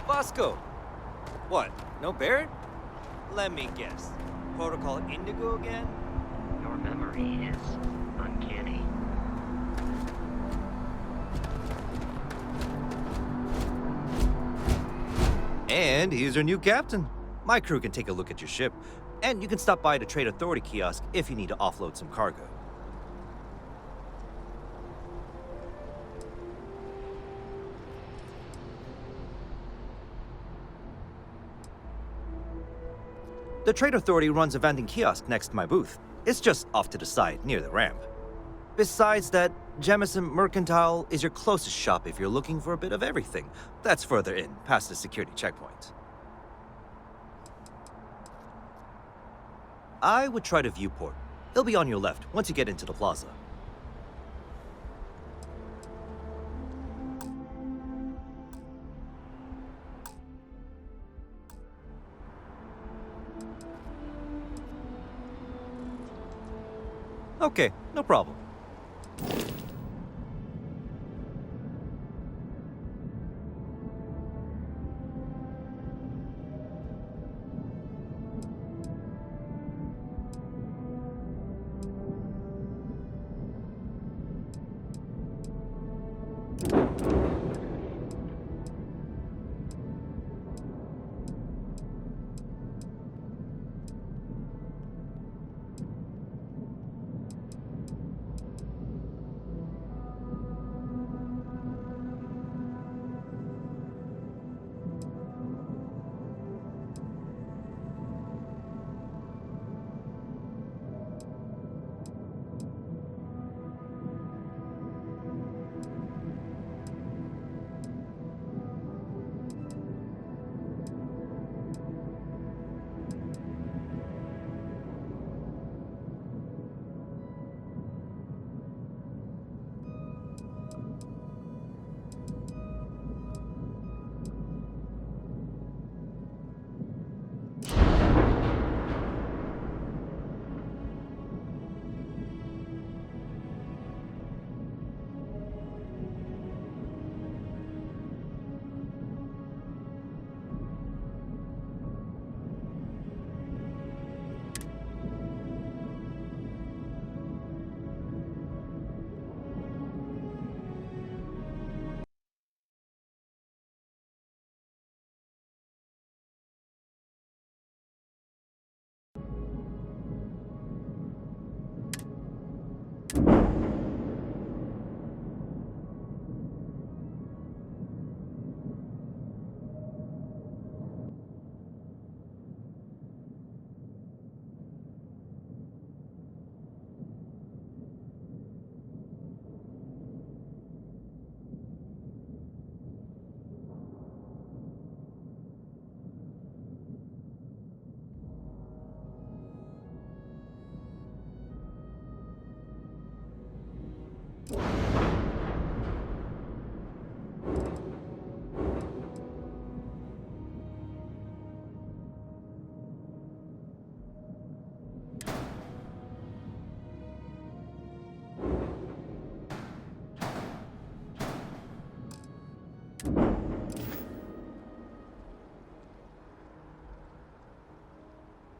Bosco! What, no Barrett? Let me guess. Protocol Indigo again? Your memory is uncanny. And here's your new captain. My crew can take a look at your ship, and you can stop by the Trade Authority kiosk if you need to offload some cargo. The Trade Authority runs a vending kiosk next to my booth. It's just off to the side, near the ramp. Besides that, Jemison Mercantile is your closest shop if you're looking for a bit of everything. That's further in, past the security checkpoint. I would try the viewport. It'll be on your left once you get into the plaza. Okay, no problem.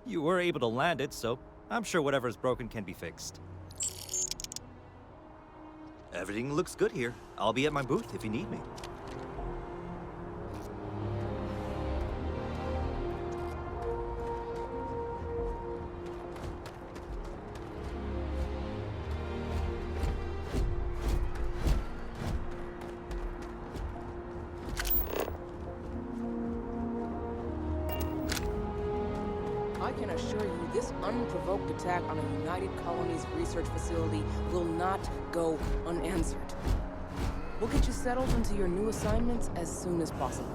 You were able to land it, so I'm sure whatever's broken can be fixed. Everything looks good here. I'll be at my booth if you need me. I can assure you, this unprovoked attack on a United Colonies research facility will not go unanswered. We'll get you settled into your new assignments as soon as possible.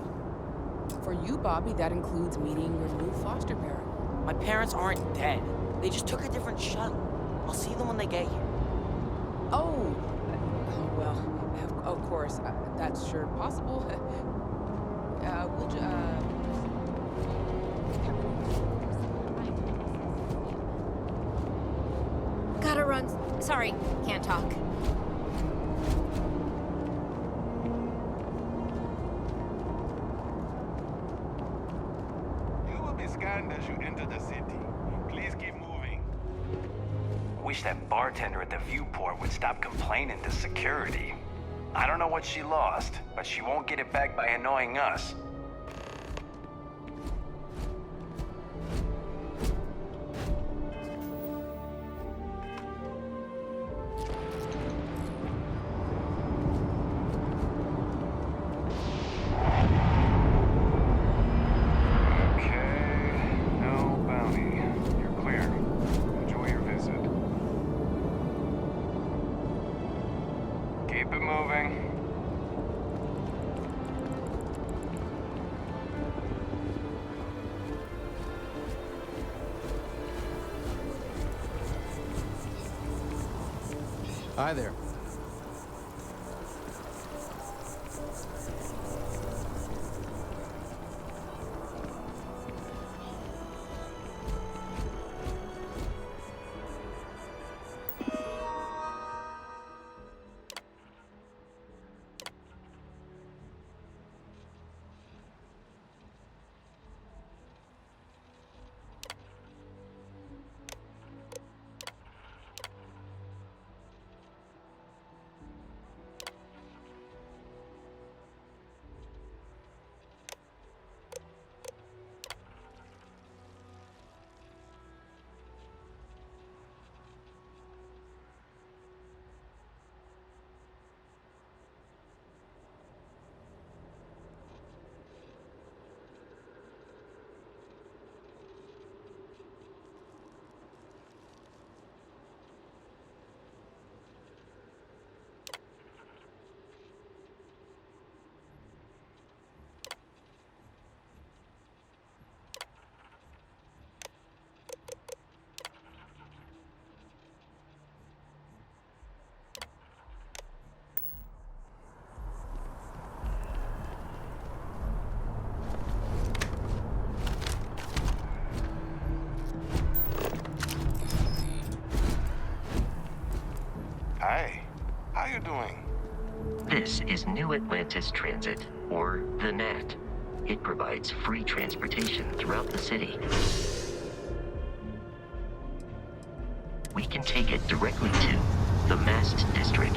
For you, Bobby, that includes meeting your new foster parent. My parents aren't dead. They just took a different shuttle. I'll see them when they get here. Oh, well, of course, that's sure possible. Gotta run. Sorry, can't talk. hand as you enter the city. Please keep moving. Wish that bartender at the viewport would stop complaining to security. I don't know what she lost, but she won't get it back by annoying us. Keep it moving. Hi there. Hi. How you doing? This is New Atlantis Transit, or the NAT. It provides free transportation throughout the city. We can take it directly to the Mast District.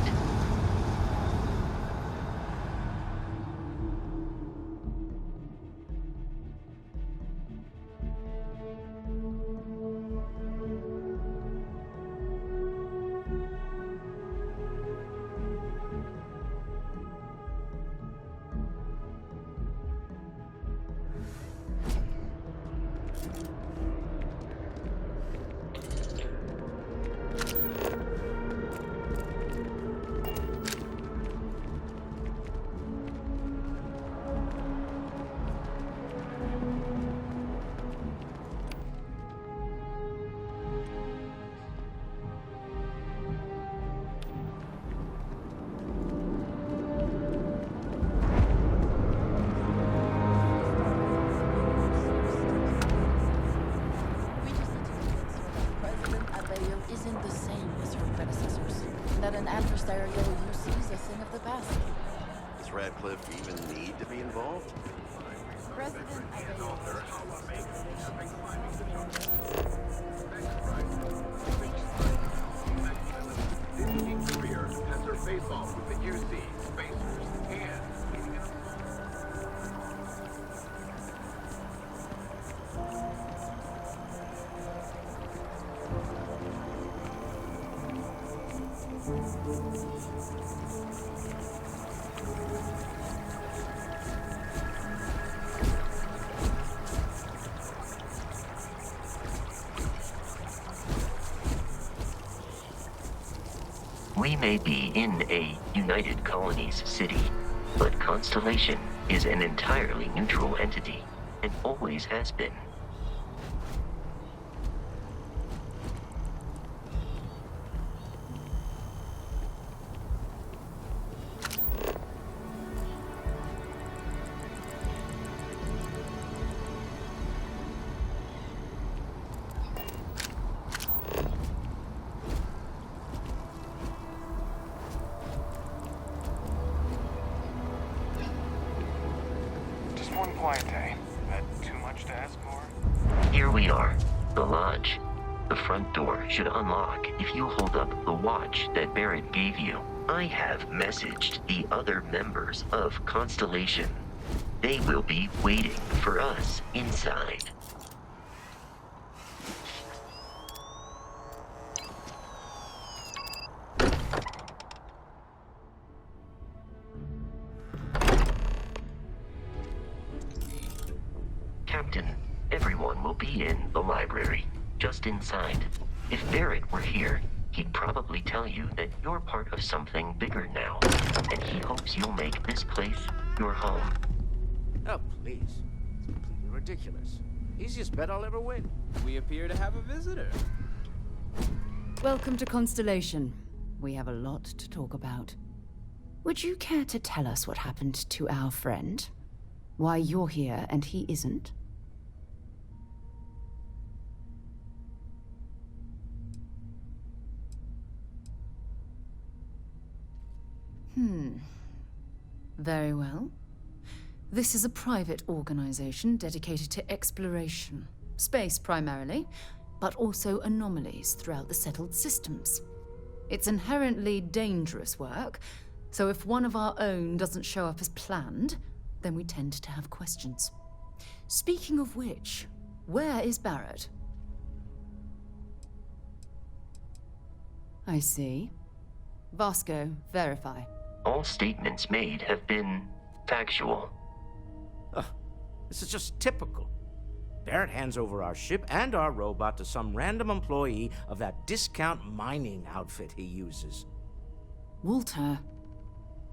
Isn't the same as her predecessors. That an adversarial use is a thing of the past. Does Radcliffe even need to be involved? President Interior has her face off with the UC, spacers, and We may be in a United Colonies city, but Constellation is an entirely neutral entity, and always has been. just one quiet day. That too much to ask for? Here we are, the lodge. The front door should unlock if you hold up the watch that Barrett gave you. I have messaged the other members of Constellation. They will be waiting for us inside. Captain, everyone will be in the library, just inside. If Barrett were here, he'd probably tell you that you're part of something bigger now, and he hopes you'll make this place your home. Oh, please. It's completely ridiculous. Easiest bet I'll ever win. We appear to have a visitor. Welcome to Constellation. We have a lot to talk about. Would you care to tell us what happened to our friend? Why you're here and he isn't? Very well. This is a private organization dedicated to exploration. Space primarily, but also anomalies throughout the settled systems. It's inherently dangerous work, so if one of our own doesn't show up as planned, then we tend to have questions. Speaking of which, where is Barrett? I see. Vasco, verify. All statements made have been factual. This is just typical. Barrett hands over our ship and our robot to some random employee of that discount mining outfit he uses. Walter.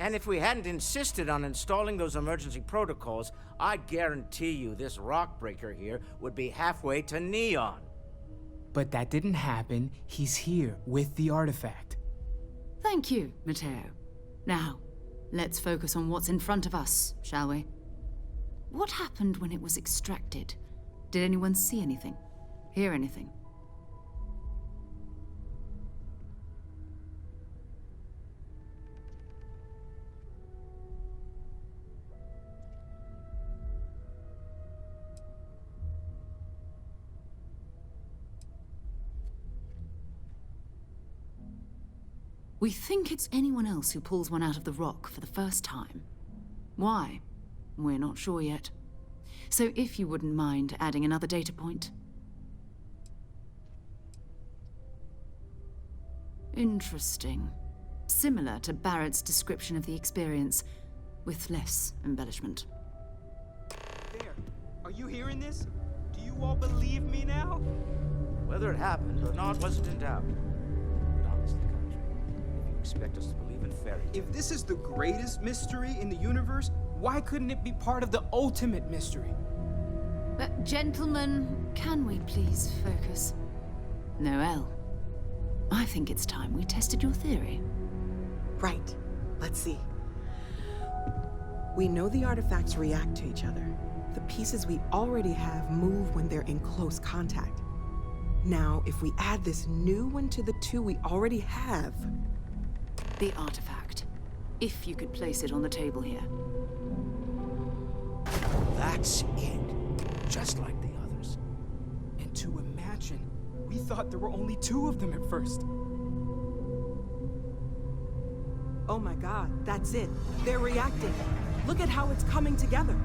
And if we hadn't insisted on installing those emergency protocols, I guarantee you this rock breaker here would be halfway to Neon. But that didn't happen. He's here with the artifact. Thank you, Matteo. Now, let's focus on what's in front of us, shall we? What happened when it was extracted? Did anyone see anything? Hear anything? We think it's anyone else who pulls one out of the rock for the first time. Why? We're not sure yet. So if you wouldn't mind adding another data point. Interesting. Similar to Barrett's description of the experience, with less embellishment. There. Are you hearing this? Do you all believe me now? Whether it happened or not wasn't in doubt. But honestly, Country, if you expect us to believe in fairy tales... If this is the greatest mystery in the universe, why couldn't it be part of the ultimate mystery? But gentlemen, can we please focus? Noel, I think it's time we tested your theory. Right. Let's see. We know the artifacts react to each other. The pieces we already have move when they're in close contact. Now, if we add this new one to the two we already have... The artifact. If you could place it on the table here. That's it. Just like the others. And to imagine, we thought there were only 2 of them at first. Oh my god, that's it. They're reacting. Look at how it's coming together.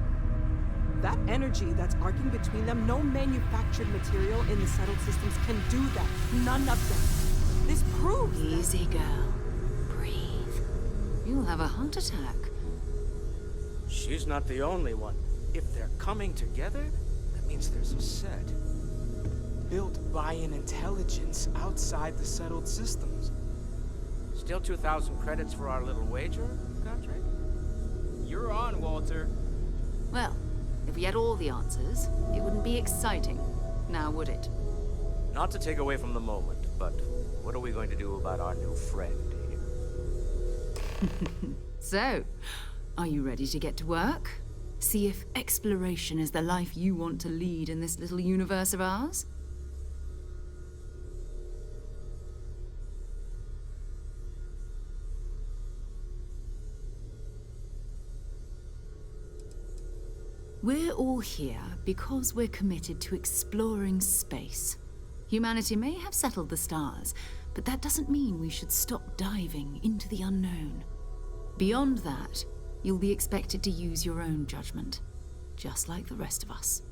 That energy that's arcing between them, no manufactured material in the settled systems can do that. None of them. This proves Easy, girl. Breathe. You'll have a heart attack. She's not the only one. If they're coming together, that means there's a set. Built by an intelligence outside the settled systems. Still 2,000 credits for our little wager, Country? You're on, Walter. Well, if we had all the answers, it wouldn't be exciting, now would it? Not to take away from the moment, but what are we going to do about our new friend here? So, are you ready to get to work? See if exploration is the life you want to lead in this little universe of ours? We're all here because we're committed to exploring space. Humanity may have settled the stars, but that doesn't mean we should stop diving into the unknown. Beyond that, you'll be expected to use your own judgment, just like the rest of us.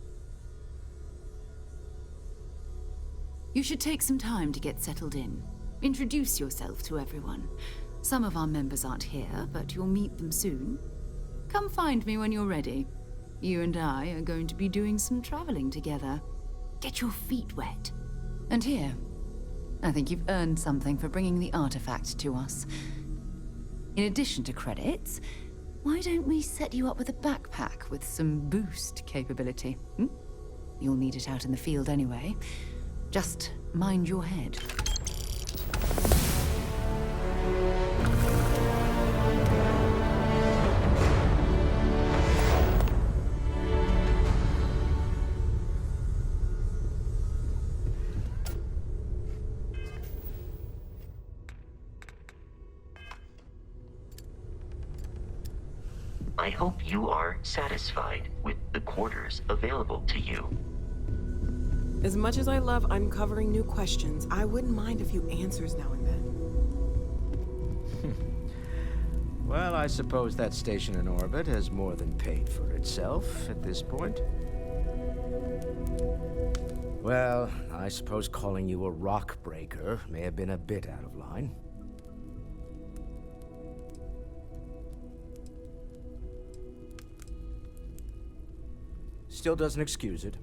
You should take some time to get settled in. Introduce yourself to everyone. Some of our members aren't here, but you'll meet them soon. Come find me when you're ready. You and I are going to be doing some traveling together. Get your feet wet. And here, I think you've earned something for bringing the artifact to us. In addition to credits, why don't we set you up with a backpack with some boost capability? You'll need it out in the field anyway. Just mind your head. I hope you are satisfied with the quarters available to you. As much as I love uncovering new questions, I wouldn't mind a few answers now and then. Well, I suppose that station in orbit has more than paid for itself at this point. Well, I suppose calling you a rock breaker may have been a bit out of line. Still doesn't excuse it.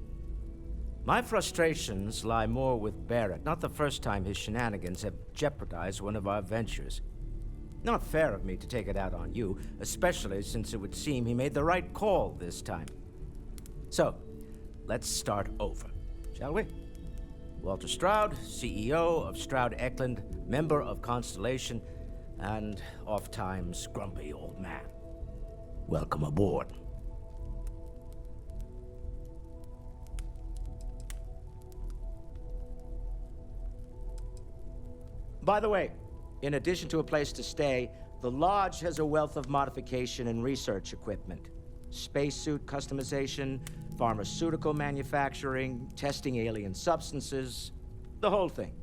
My frustrations lie more with Barrett. Not the first time his shenanigans have jeopardized one of our ventures. Not fair of me to take it out on you, especially since it would seem he made the right call this time. So, let's start over, shall we? Walter Stroud, CEO of Stroud Eklund, member of Constellation, and oft-times grumpy old man. Welcome aboard. By the way, in addition to a place to stay, the Lodge has a wealth of modification and research equipment. Spacesuit customization, pharmaceutical manufacturing, testing alien substances, the whole thing.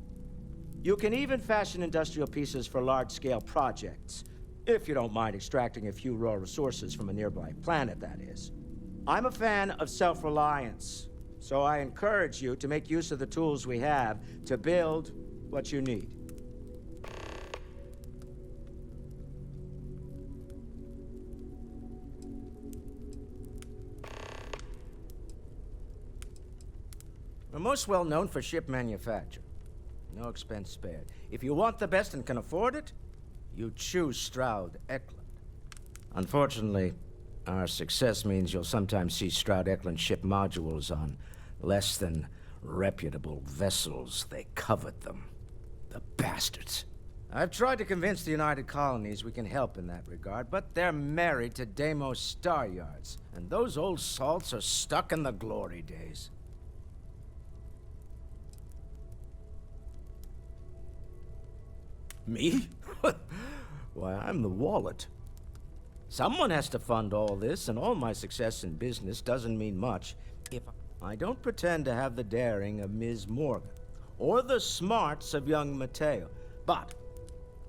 You can even fashion industrial pieces for large-scale projects, if you don't mind extracting a few raw resources from a nearby planet, that is. I'm a fan of self-reliance, so I encourage you to make use of the tools we have to build what you need. We're most well known for ship manufacture. No expense spared. If you want the best and can afford it, you choose Stroud Eklund. Unfortunately, our success means you'll sometimes see Stroud Eklund ship modules on less than reputable vessels. They covet them. The bastards. I've tried to convince the United Colonies we can help in that regard, but they're married to Deimos Star Yards, and those old salts are stuck in the glory days. Me? Why, I'm the wallet. Someone has to fund all this, and all my success in business doesn't mean much if I don't pretend to have the daring of Ms. Morgan, or the smarts of young Mateo. But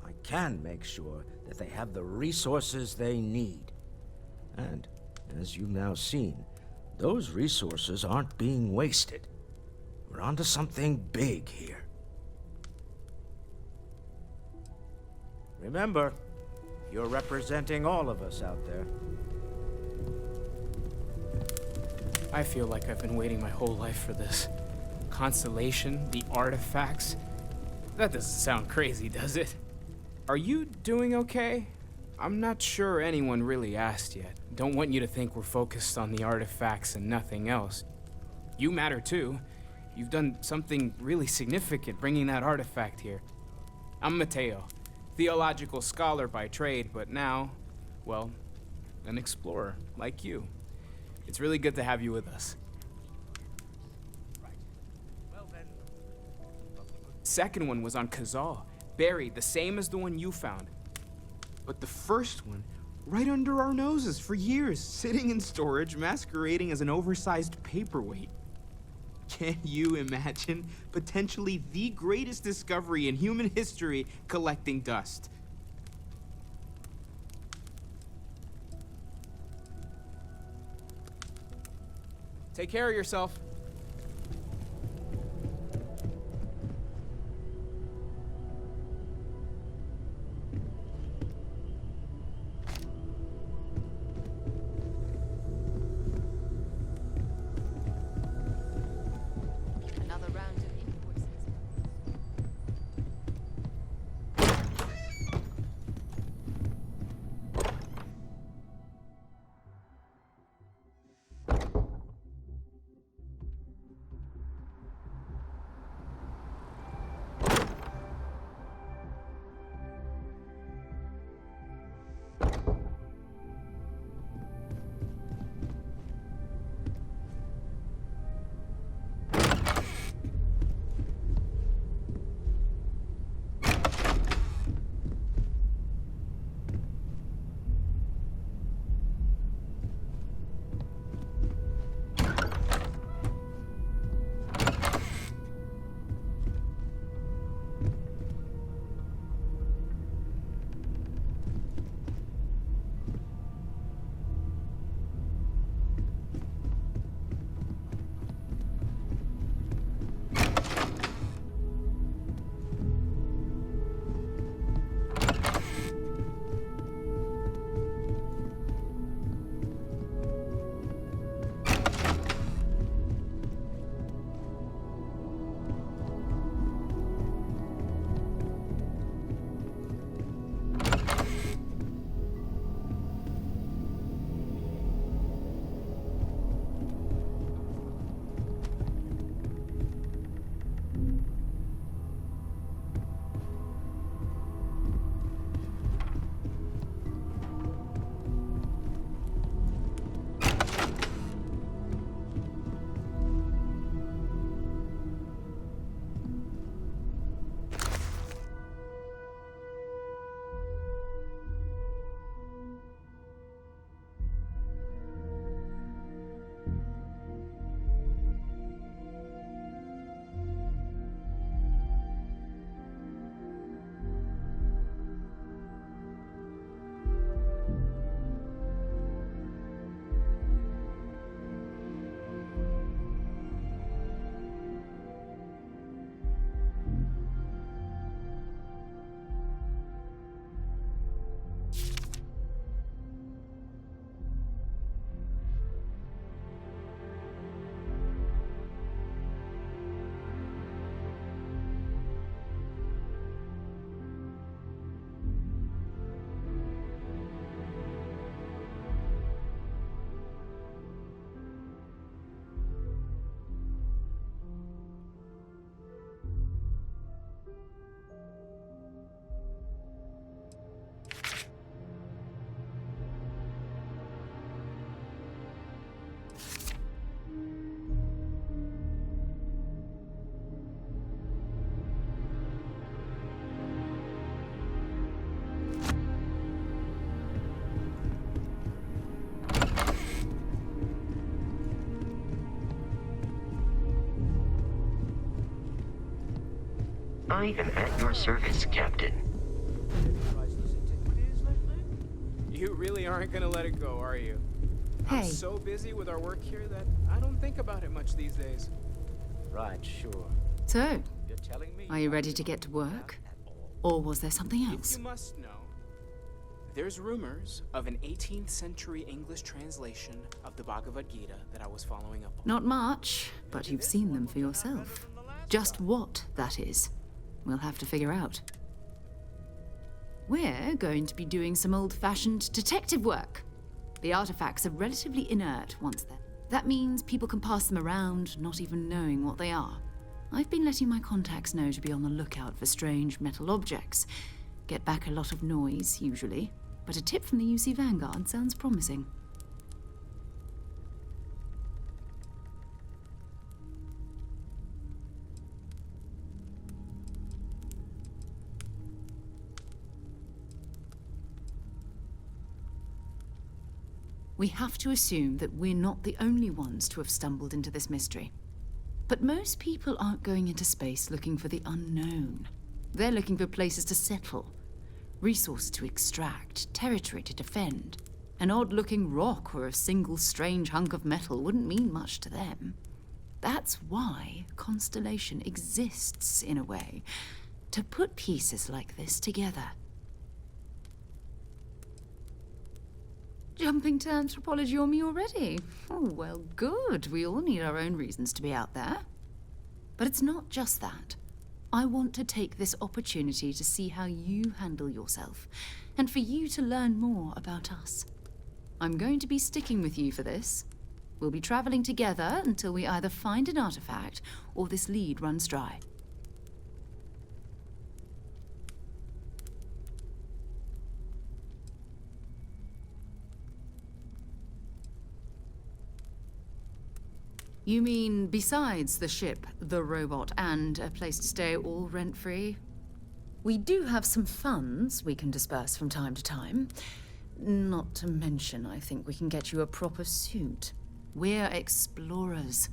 I can make sure that they have the resources they need. And, as you've now seen, those resources aren't being wasted. We're onto something big here. Remember, you're representing all of us out there. I feel like I've been waiting my whole life for this. Constellation, the artifacts. That doesn't sound crazy, does it? Are you doing okay? I'm not sure anyone really asked yet. Don't want you to think we're focused on the artifacts and nothing else. You matter too. You've done something really significant bringing that artifact here. I'm Mateo. Theological scholar by trade, but now, well, an explorer like you. It's really good to have you with us. Second one was on Kazal, buried, the same as the one you found. But the first one right under our noses for years, sitting in storage, masquerading as an oversized paperweight. Can you imagine potentially the greatest discovery in human history collecting dust? Take care of yourself. Another round of invoices. I am at your service, Captain. You really aren't gonna let it go, are you? Hey. I'm so busy with our work here that I don't think about it much these days. Right, sure. So, You're telling me are you ready to get to work? Or was there something If else? you must know, there's rumors of an 18th century English translation of the Bhagavad Gita that I was following up on. Not much, but you've seen them for yourself. Just what that is, we'll have to figure out. We're going to be doing some old-fashioned detective work. The artifacts are relatively inert once they're... That means people can pass them around, not even knowing what they are. I've been letting my contacts know to be on the lookout for strange metal objects. Get back a lot of noise, usually, but a tip from the UC Vanguard sounds promising. We have to assume that we're not the only ones to have stumbled into this mystery. But most people aren't going into space looking for the unknown. They're looking for places to settle, resources to extract, territory to defend. An odd-looking rock or a single strange hunk of metal wouldn't mean much to them. That's why Constellation exists, in a way, to put pieces like this together. Jumping to anthropology on me already? Oh, well, good. We all need our own reasons to be out there. But it's not just that. I want to take this opportunity to see how you handle yourself, and for you to learn more about us. I'm going to be sticking with you for this. We'll be traveling together until we either find an artifact or this lead runs dry. You mean besides the ship, the robot, and a place to stay all rent-free? We do have some funds we can disperse from time to time. Not to mention, I think we can get you a proper suit. We're explorers.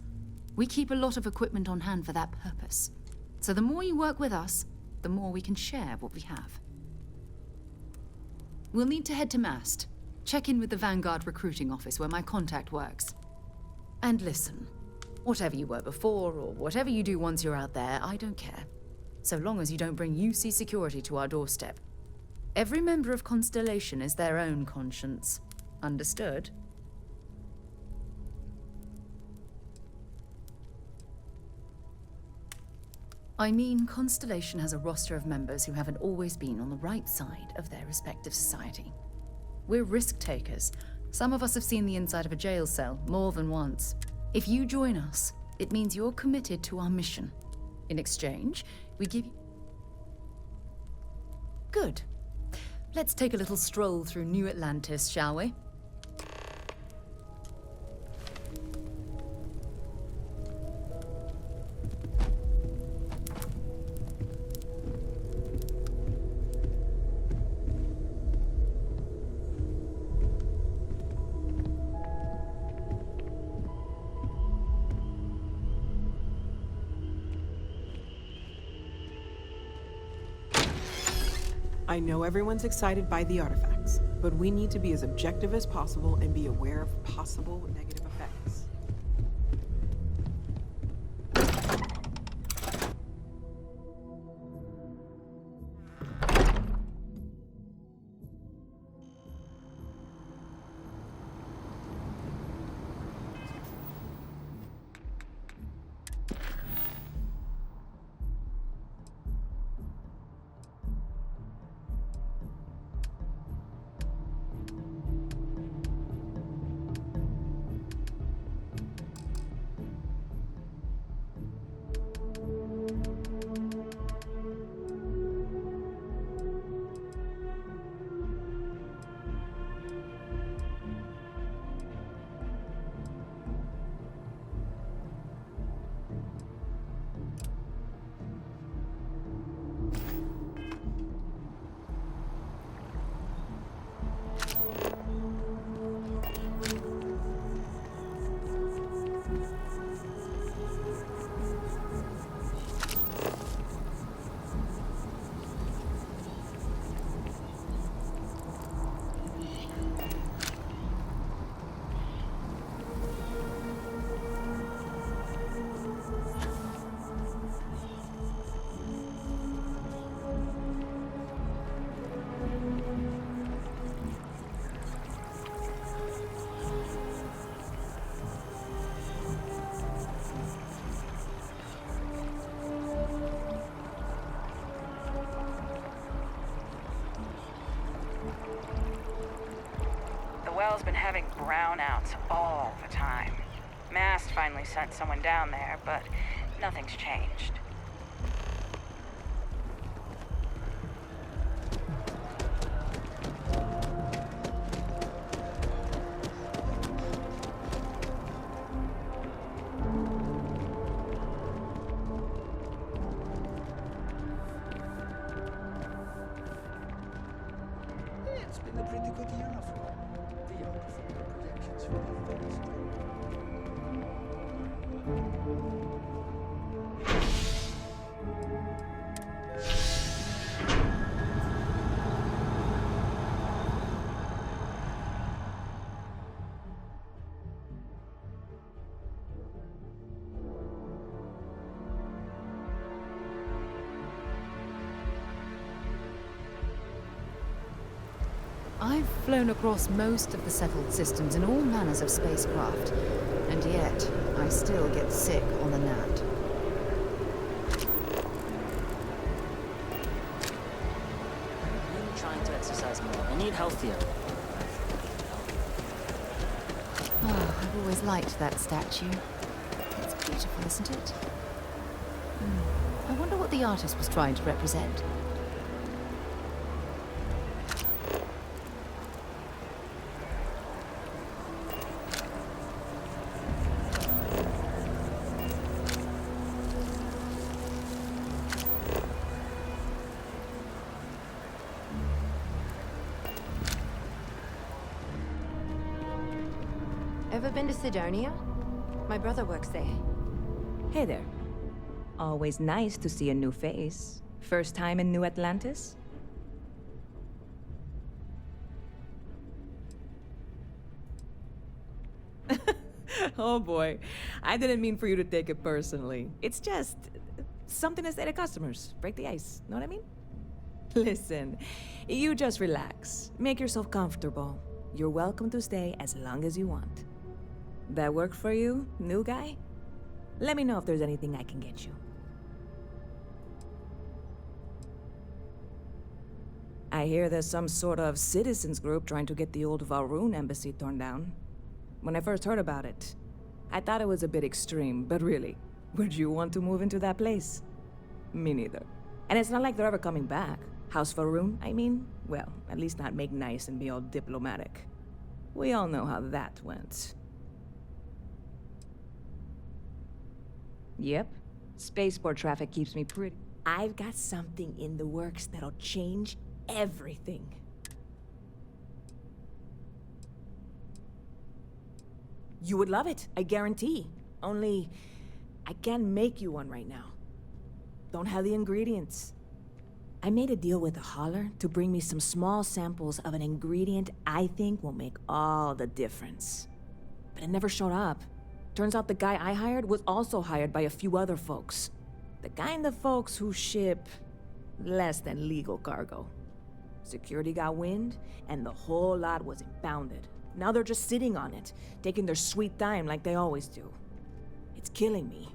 We keep a lot of equipment on hand for that purpose. So the more you work with us, the more we can share what we have. We'll need to head to Mast. Check in with the Vanguard recruiting office where my contact works. And listen, whatever you were before or whatever you do once you're out there, I don't care. So long as you don't bring UC security to our doorstep. Every member of Constellation is their own conscience. Understood? I mean, Constellation has a roster of members who haven't always been on the right side of their respective society. We're risk takers. Some of us have seen the inside of a jail cell more than once. If you join us, it means you're committed to our mission. In exchange, we give you... Good. Let's take a little stroll through New Atlantis, shall we? I know everyone's excited by the artifacts, but we need to be as objective as possible and be aware of possible negative effects. The well's been having brownouts all the time. Mast finally sent someone down there, but nothing's changed. It's been a pretty good year after all. The outperformed our projections for the first time. I've flown across most of the settled systems in all manners of spacecraft, and yet I still get sick on the gnat. I'm trying to exercise more. I need healthier. Oh, I've always liked that statue. It's beautiful, isn't it? I wonder what the artist was trying to represent. Ever been to Sidonia? My brother works there. Hey there. Always nice to see a new face. First time in New Atlantis? Oh boy. I didn't mean for you to take it personally. It's just something to say to customers. Break the ice. Know what I mean? Listen, you just relax. Make yourself comfortable. You're welcome to stay as long as you want. That work for you, new guy? Let me know if there's anything I can get you. I hear there's some sort of citizens group trying to get the old Valroon embassy torn down. When I first heard about it, I thought it was a bit extreme, but really, would you want to move into that place? Me neither. And it's not like they're ever coming back. House Valroon, I mean? Well, at least not make nice and be all diplomatic. We all know how that went. Yep. Spaceport traffic keeps me pretty. I've got something in the works that'll change everything. You would love it, I guarantee. Only, I can't make you one right now. Don't have the ingredients. I made a deal with a hauler to bring me some small samples of an ingredient I think will make all the difference. But it never showed up. Turns out the guy I hired was also hired by a few other folks. The kind of folks who ship less than legal cargo. Security got wind, and the whole lot was impounded. Now they're just sitting on it, taking their sweet time like they always do. It's killing me.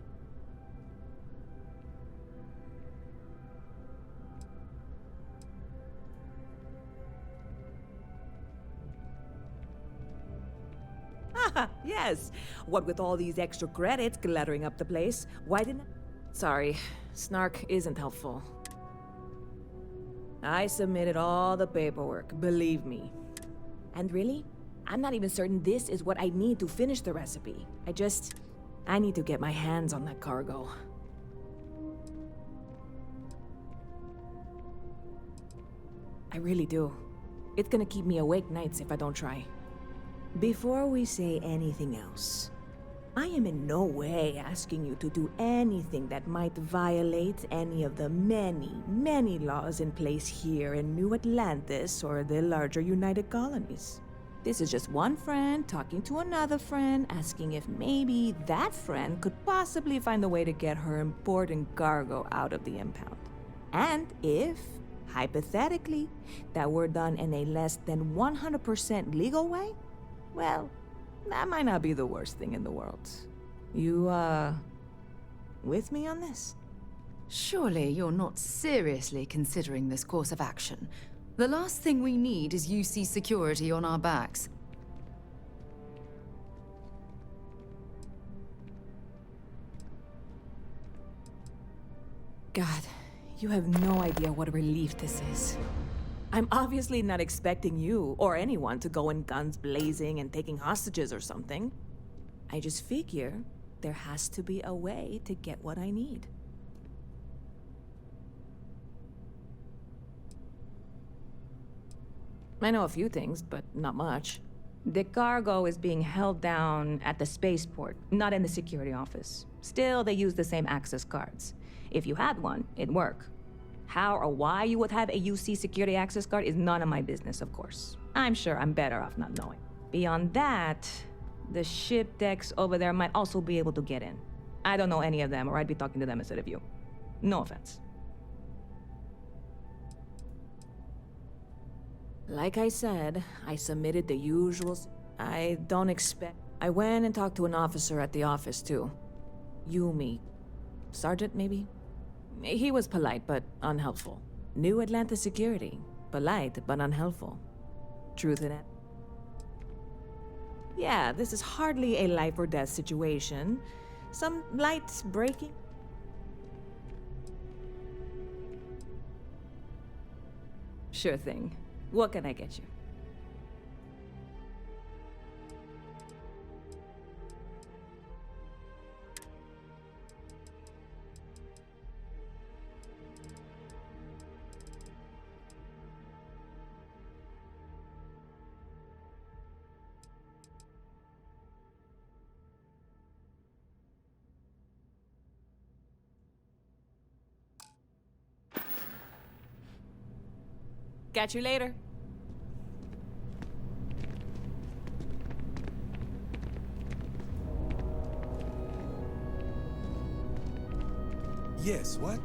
Yes. What with all these extra credits cluttering up the place, why didn't I... Sorry, snark isn't helpful. I submitted all the paperwork, believe me. And really, I'm not even certain this is what I need to finish the recipe. I need to get my hands on that cargo. I really do. It's gonna keep me awake nights if I don't try. Before we say anything else, I am in no way asking you to do anything that might violate any of the many, many laws in place here in New Atlantis or the larger United Colonies. This is just one friend talking to another friend, asking if maybe that friend could possibly find a way to get her important cargo out of the impound. And if, hypothetically, that were done in a less than 100% legal way, well, that might not be the worst thing in the world. You, with me on this? Surely you're not seriously considering this course of action. The last thing we need is UC security on our backs. God, you have no idea what a relief this is. I'm obviously not expecting you or anyone to go in guns blazing and taking hostages or something. I just figure there has to be a way to get what I need. I know a few things, but not much. The cargo is being held down at the spaceport, not in the security office. Still, they use the same access cards. If you had one, it'd work. How or why you would have a UC security access card is none of my business, of course. I'm sure I'm better off not knowing. Beyond that, the ship decks over there might also be able to get in. I don't know any of them, or I'd be talking to them instead of you. No offense. Like I said, I submitted the usuals. I don't expect... I went and talked to an officer at the office, too. Yumi. Sergeant, maybe? He was polite, but unhelpful. New Atlanta security. Polite, but unhelpful. Truth in it. Yeah, this is hardly a life or death situation. Some light breaking. Sure thing. What can I get you? Catch you later. Yes, what?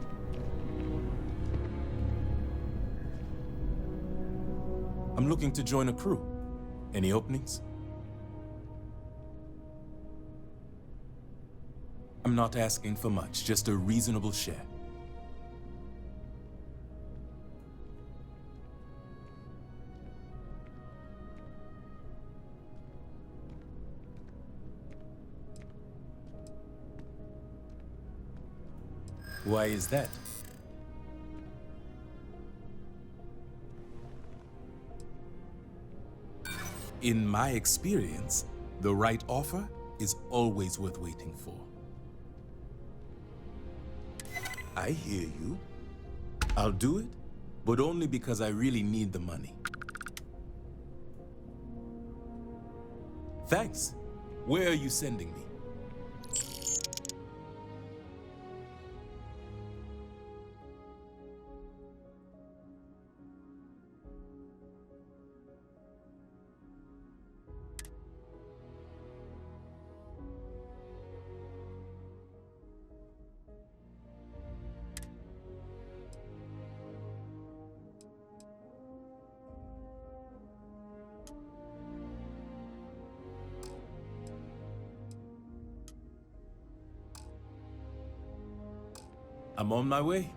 I'm looking to join a crew. Any openings? I'm not asking for much, just a reasonable share. Why is that? In my experience, the right offer is always worth waiting for. I hear you. I'll do it, but only because I really need the money. Thanks. Where are you sending me? I'm on my way.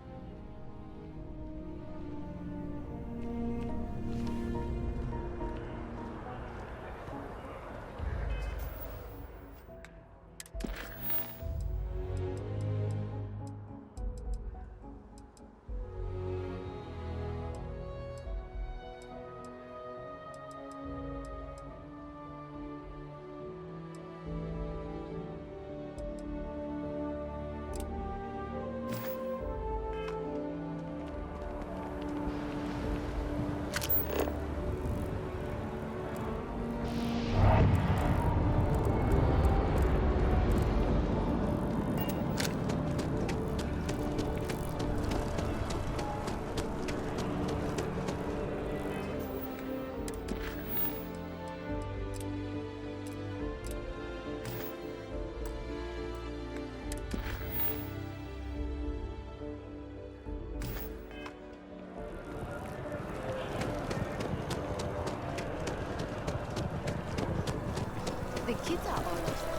The kids are all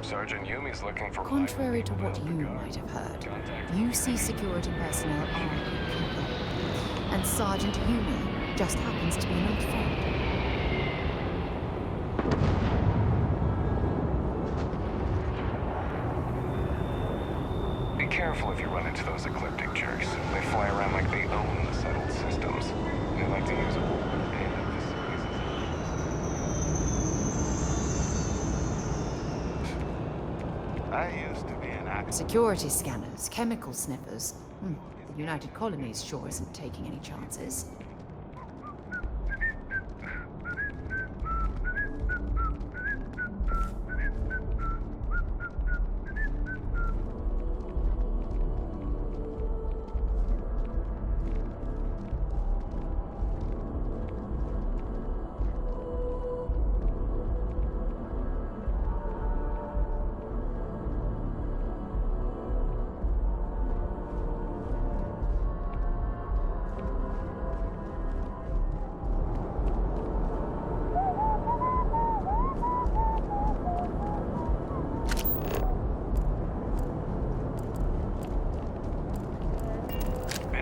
Sergeant Yumi's looking for... Contrary to what you might have heard, UC security personnel are people, and Sergeant Yumi just happens to be an old friend. Be careful if you run into those ecliptic jerks. They fly around like they own the settled systems. They like to use old abandoned facilities. I used to be an actor. Security scanners, chemical sniffers. The United Colonies sure isn't taking any chances.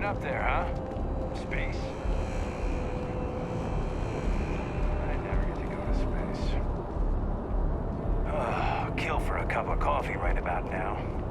Up there, huh? Space. I never get to go to space. Kill for a cup of coffee right about now.